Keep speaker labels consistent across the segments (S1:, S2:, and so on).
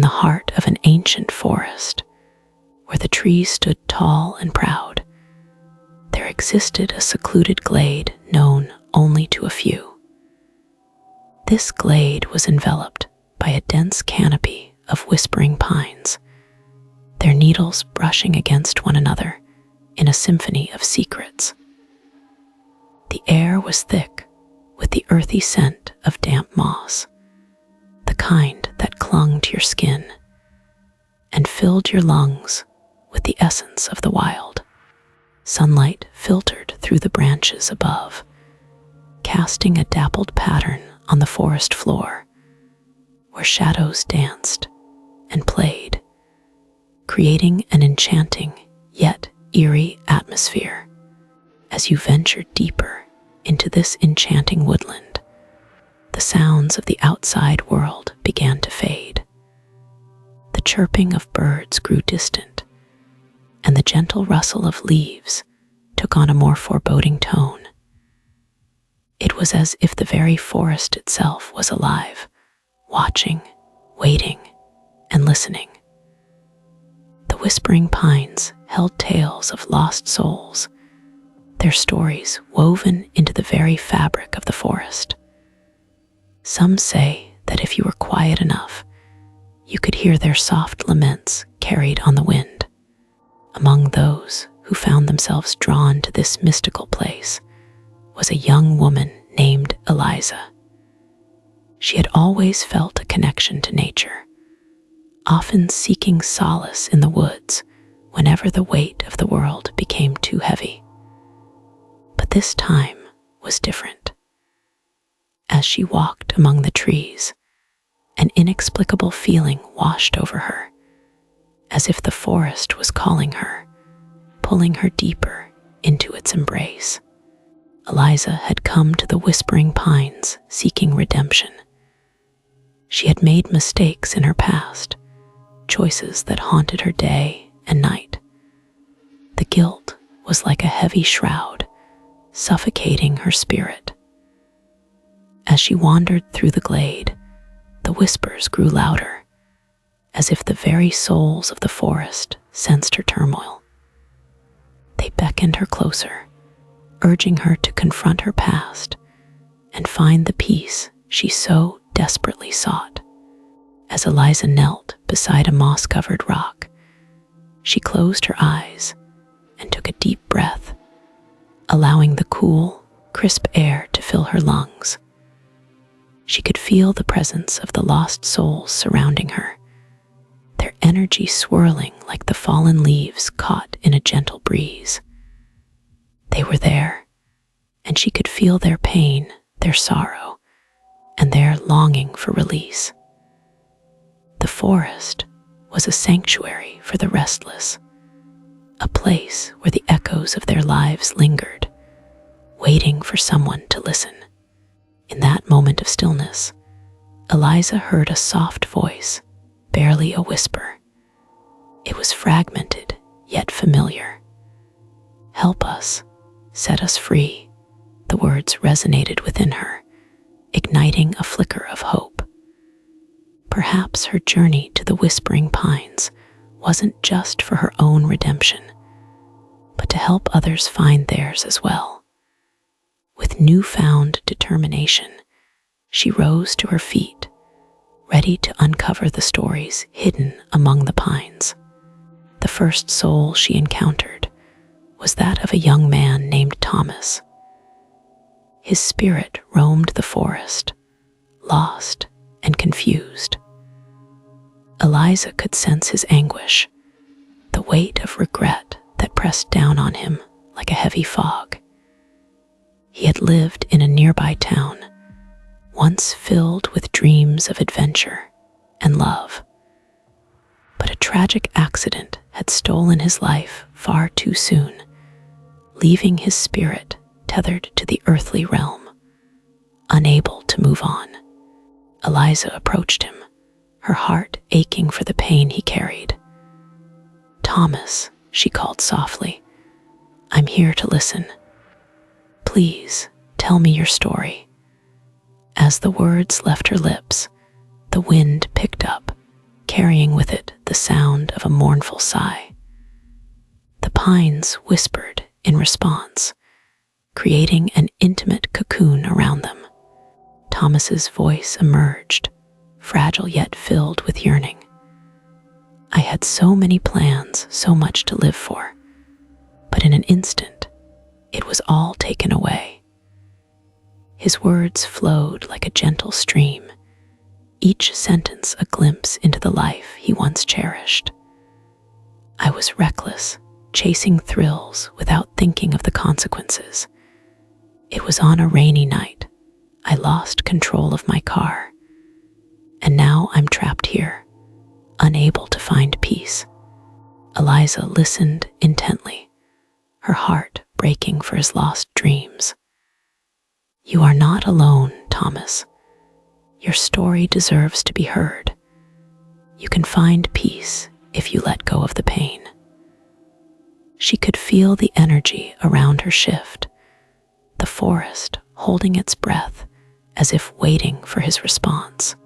S1: the heart of an ancient forest, where the trees stood tall and proud, there existed a secluded glade known only to a few. This glade was enveloped by a dense canopy of whispering pines, their needles brushing against one another in a symphony of secrets. The air was thick with the earthy scent of damp moss, the kind that clung to your skin and filled your lungs with the essence of the wild. Sunlight filtered through the branches above, casting a dappled pattern on the forest floor, where shadows danced and played, creating an enchanting yet eerie atmosphere. As you ventured deeper into this enchanting woodland, the sounds of the outside world began to fade. The chirping of birds grew distant, and the gentle rustle of leaves took on a more foreboding tone. It was as if the very forest itself was alive, watching, waiting, and listening. The whispering pines held tales of lost souls, their stories woven into the very fabric of the forest. Some say that if you were quiet enough, you could hear their soft laments carried on the wind. Among those who found themselves drawn to this mystical place was a young woman named Eliza. She had always felt a connection to nature, often seeking solace in the woods whenever the weight of the world became too heavy. But this time was different. As she walked among the trees, an inexplicable feeling washed over her, as if the forest was calling her, pulling her deeper into its embrace. Eliza had come to the whispering pines seeking redemption. She had made mistakes in her past, choices that haunted her day and night. The guilt was like a heavy shroud, suffocating her spirit. As she wandered through the glade, the whispers grew louder, as if the very souls of the forest sensed her turmoil. They beckoned her closer, urging her to confront her past and find the peace she so desperately sought. As Eliza knelt beside a moss-covered rock, she closed her eyes and took a deep breath, allowing the cool, crisp air to fill her lungs. She could feel the presence of the lost souls surrounding her, their energy swirling like the fallen leaves caught in a gentle breeze. They were there, and she could feel their pain, their sorrow, and their longing for release. The forest was a sanctuary for the restless, a place where the echoes of their lives lingered, waiting for someone to listen. In that moment of stillness, Eliza heard a soft voice, barely a whisper. It was fragmented, yet familiar. "Help us, set us free," the words resonated within her, igniting a flicker of hope. Perhaps her journey to the whispering pines wasn't just for her own redemption, but to help others find theirs as well. With newfound determination, she rose to her feet, ready to uncover the stories hidden among the pines. The first soul she encountered was that of a young man named Thomas. His spirit roamed the forest, lost and confused. Eliza could sense his anguish, the weight of regret that pressed down on him like a heavy fog. He had lived in a nearby town, once filled with dreams of adventure and love. But a tragic accident had stolen his life far too soon, leaving his spirit tethered to the earthly realm, unable to move on. Eliza approached him, her heart aching for the pain he carried. "Thomas," she called softly, "I'm here to listen. Please, tell me your story." As the words left her lips, the wind picked up, carrying with it the sound of a mournful sigh. The pines whispered in response, creating an intimate cocoon around them. Thomas's voice emerged, fragile yet filled with yearning. I had so many plans, so much to live for, but in an instant, it was all taken away. His words flowed like a gentle stream, each sentence a glimpse into the life he once cherished. I was reckless, chasing thrills without thinking of the consequences. It was on a rainy night. I lost control of my car, and now I'm trapped here, unable to find peace. Eliza listened intently, her heart breaking for his lost dreams. You are not alone, Thomas. Your story deserves to be heard. You can find peace if you let go of the pain. She could feel the energy around her shift, the forest holding its breath as if waiting for his response.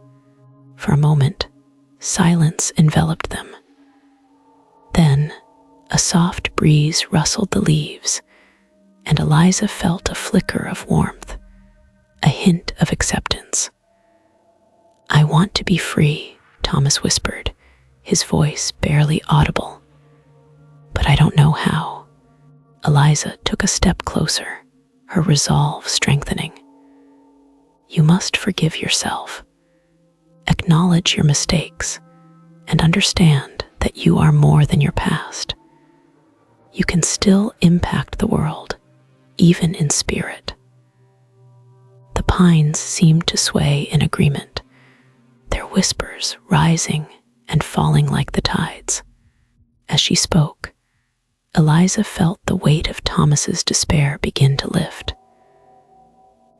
S1: For a moment, silence enveloped them. Then, a soft breeze rustled the leaves, and Eliza felt a flicker of warmth, a hint of acceptance. I want to be free, Thomas whispered, his voice barely audible. But I don't know how. Eliza took a step closer, her resolve strengthening. You must forgive yourself. Acknowledge your mistakes and understand that you are more than your past. You can still impact the world, even in spirit. The pines seemed to sway in agreement, their whispers rising and falling like the tides. As she spoke, Eliza felt the weight of Thomas's despair begin to lift.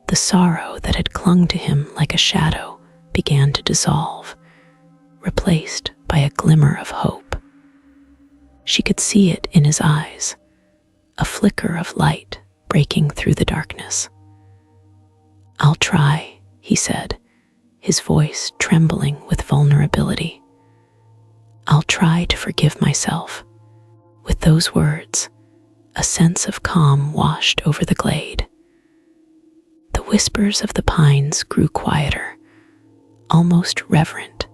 S1: The sorrow that had clung to him like a shadow began to dissolve, replaced by a glimmer of hope. She could see it in his eyes, a flicker of light breaking through the darkness. I'll try, he said, his voice trembling with vulnerability. I'll try to forgive myself. With those words, a sense of calm washed over the glade. The whispers of the pines grew quieter, almost reverent,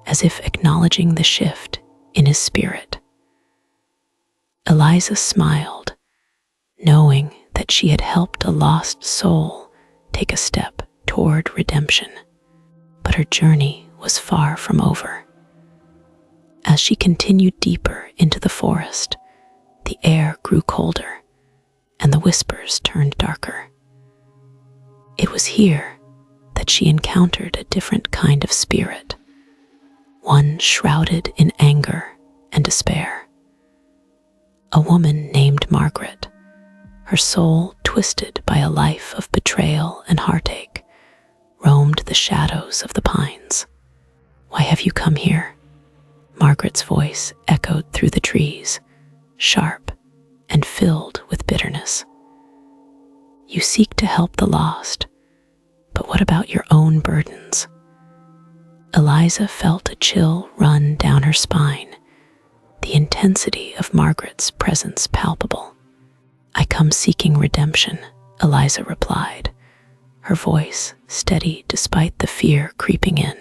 S1: as if acknowledging the shift in his spirit. Eliza smiled, knowing that she had helped a lost soul take a step toward redemption. But her journey was far from over. As she continued deeper into the forest, the air grew colder, and the whispers turned darker. It was here that she encountered a different kind of spirit, one shrouded in anger and despair. A woman named Margaret, her soul twisted by a life of betrayal and heartache, roamed the shadows of the pines. Why have you come here? Margaret's voice echoed through the trees, sharp and filled with bitterness. You seek to help the lost, but what about your own burdens? Eliza felt a chill run down her spine, the intensity of Margaret's presence palpable. I come seeking redemption, Eliza replied, her voice steady despite the fear creeping in.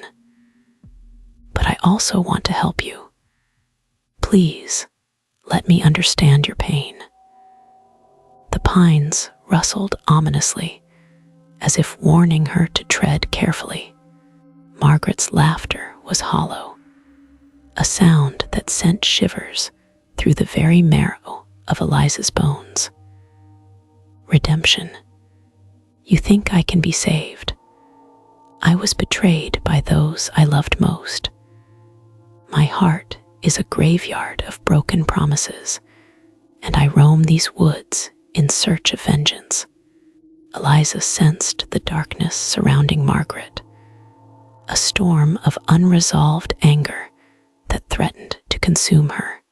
S1: But I also want to help you. Please, let me understand your pain. The pines rustled ominously, as if warning her to tread carefully. Margaret's laughter was hollow, a sound that sent shivers through the very marrow of Eliza's bones. Redemption. You think I can be saved? I was betrayed by those I loved most. My heart is a graveyard of broken promises, and I roam these woods in search of vengeance. Eliza sensed the darkness surrounding Margaret, a storm of unresolved anger that threatened to consume her.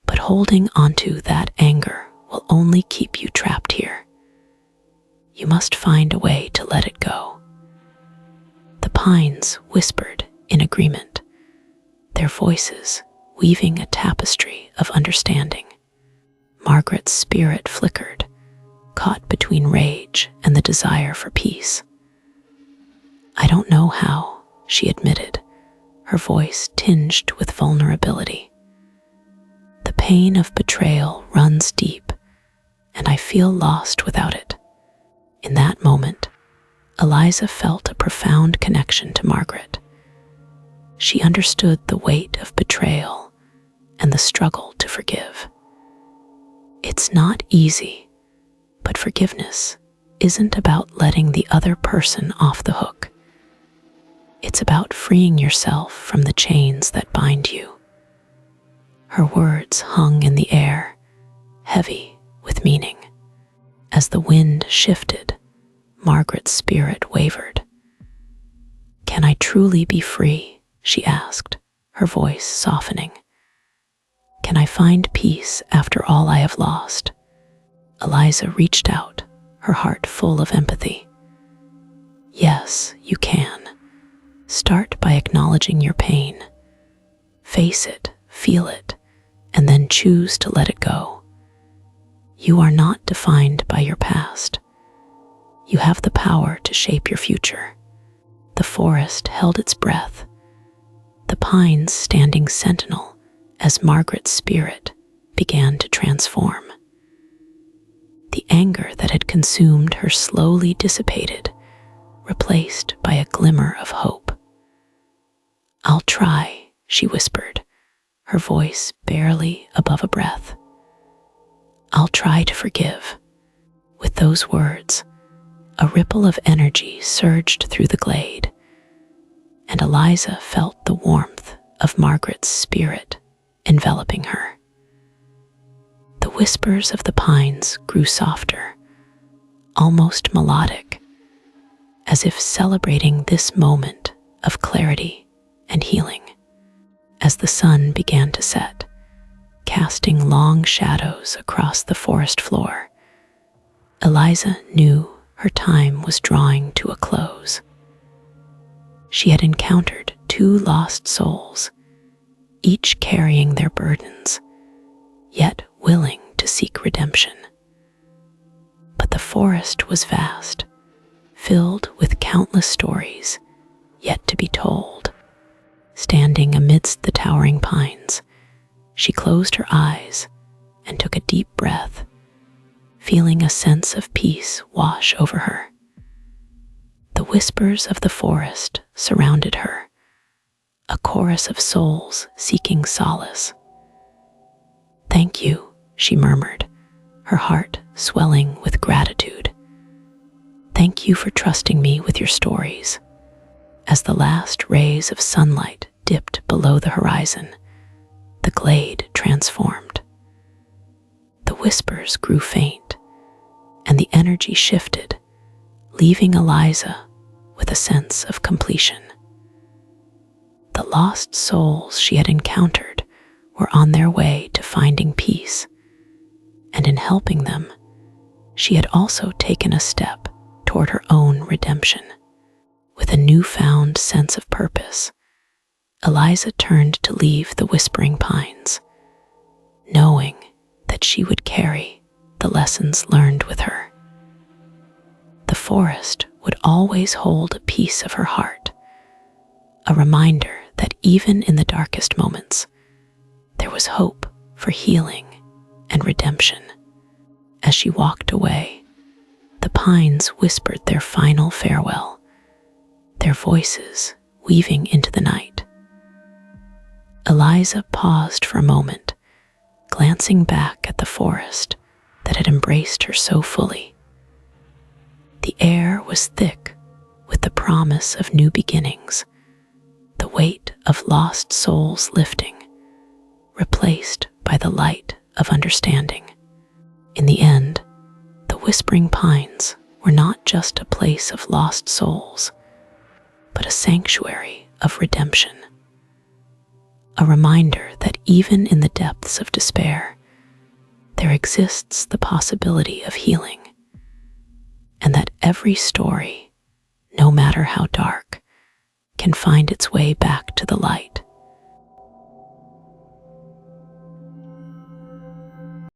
S1: But holding onto that anger will only keep you trapped here. You must find a way to let it go. The pines whispered in agreement, their voices weaving a tapestry of understanding. Margaret's spirit flickered, caught between rage and the desire for peace. "I don't know how," she admitted, her voice tinged with vulnerability. "The pain of betrayal runs deep, and I feel lost without it." In that moment, Eliza felt a profound connection to Margaret. She understood the weight of betrayal and the struggle to forgive. It's not easy, but forgiveness isn't about letting the other person off the hook. It's about freeing yourself from the chains that bind you. Her words hung in the air, heavy with meaning. As the wind shifted, Margaret's spirit wavered. "Can I truly be free?" she asked, her voice softening. "Can I find peace after all I have lost?" Eliza reached out, her heart full of empathy. "Yes, you can. Start by acknowledging your pain. Face it, feel it, and then choose to let it go. You are not defined by your past. You have the power to shape your future." The forest held its breath, the pines standing sentinel as Margaret's spirit began to transform. The anger that had consumed her slowly dissipated, replaced by a glimmer of hope. "I'll try," she whispered, her voice barely above a breath. "I'll try to forgive." With those words, a ripple of energy surged through the glade, and Eliza felt the warmth of Margaret's spirit enveloping her. The whispers of the pines grew softer, almost melodic, as if celebrating this moment of clarity and healing. As the sun began to set, casting long shadows across the forest floor, Eliza knew her time was drawing to a close. She had encountered two lost souls, each carrying their burdens, yet willing to seek redemption. But the forest was vast, filled with countless stories yet to be told. Standing amidst the towering pines, she closed her eyes and took a deep breath, feeling a sense of peace wash over her. The whispers of the forest surrounded her, a chorus of souls seeking solace. "Thank you," she murmured, her heart swelling with gratitude. "Thank you for trusting me with your stories." As the last rays of sunlight dipped below the horizon, the glade transformed. The whispers grew faint, and the energy shifted, leaving Eliza with a sense of completion. The lost souls she had encountered were on their way to finding peace, and in helping them, she had also taken a step toward her own redemption. With a newfound sense of purpose, Eliza turned to leave the whispering pines, knowing that she would carry the lessons learned with her. The forest would always hold a piece of her heart, a reminder that even in the darkest moments, there was hope for healing and redemption. As she walked away, the pines whispered their final farewell, their voices weaving into the night. Eliza paused for a moment, glancing back at the forest that had embraced her so fully. The air was thick with the promise of new beginnings, the weight of lost souls lifting, replaced by the light of understanding. In the end, the whispering pines were not just a place of lost souls, but a sanctuary of redemption. A reminder that even in the depths of despair, there exists the possibility of healing, and that every story, no matter how dark, can find its way back to the light.